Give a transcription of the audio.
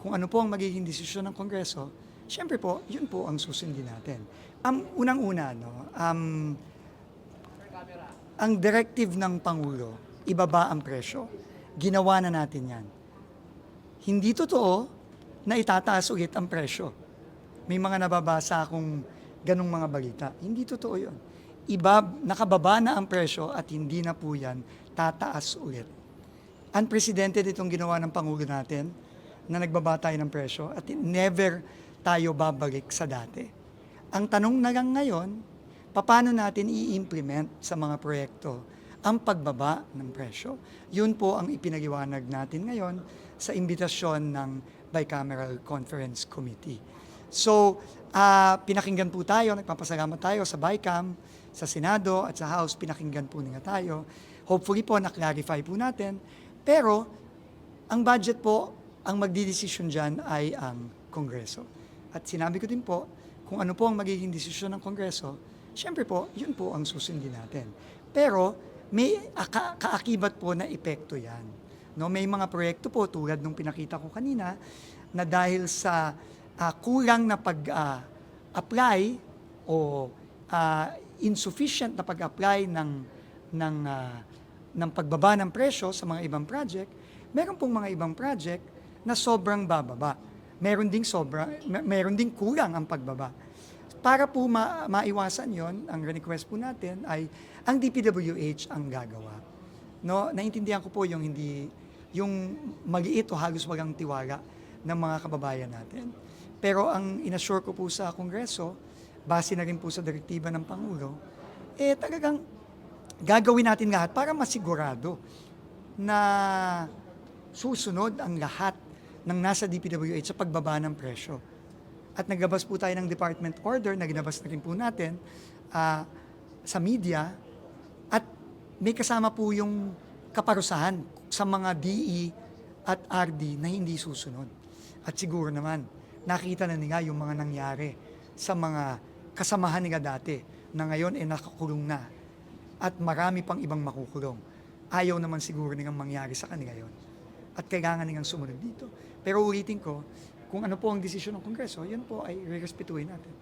kung ano po ang magiging desisyon ng Kongreso, siyempre po, yun po ang susundin natin. Unang-una, ang directive ng Pangulo, ibaba ang presyo. Ginawa na natin yan. Hindi totoo na itataas ulit ang presyo. May mga nababasa akong ganong mga balita. Hindi totoo yun. Nakababa na ang presyo at hindi na po yan tataas ulit. Unprecedented itong ginawa ng Pangulo natin na nagbaba tayo ng presyo at never tayo babalik sa dati. Ang tanong na lang ngayon, paano natin i-implement sa mga proyekto ang pagbaba ng presyo? Yun po ang ipinaliwanag natin ngayon sa imbitasyon ng Bicameral Conference Committee. So, pinakinggan po tayo, nagpapasalamat tayo sa BICAM, sa Senado at sa House, pinakinggan po nila tayo. Hopefully po, na-clarify po natin. Pero, ang budget po, ang magdidesisyon dyan ay ang Kongreso. At sinabi ko din po, kung ano po ang magiging desisyon ng Kongreso, siyempre po, yun po ang susundin natin. Pero, may kaakibat po na epekto yan. No, may mga proyekto po tulad nung pinakita ko kanina na dahil sa kulang na pag-apply o insufficient na pag-apply ng pagbaba ng presyo sa mga ibang project, meron pong mga ibang project na sobrang bababa. Meron ding kulang ang pagbaba. Para po maiwasan yon, ang request po natin ay ang DPWH ang gagawa. No, naintindihan ko po yung maliit o halos walang tiwala ng mga kababayan natin. Pero ang inassure ko po sa Kongreso, base na rin po sa direktiba ng Pangulo, talagang gagawin natin lahat para masigurado na susunod ang lahat ng nasa DPWH sa pagbaba ng presyo. At naglabas po tayo ng department order na ginabas na rin po natin sa media at may kasama po yung kaparusahan sa mga DE at RD na hindi susunod. At siguro naman, nakita na nila yung mga nangyari sa mga kasamahan nila dati na ngayon nakakulong na at marami pang ibang makukulong. Ayaw naman siguro nilang mangyari sa kanila yon. At kailangan nilang sumunod dito. Pero ulitin ko, kung ano po ang desisyon ng Kongreso, yun po ay rerespetuhin natin.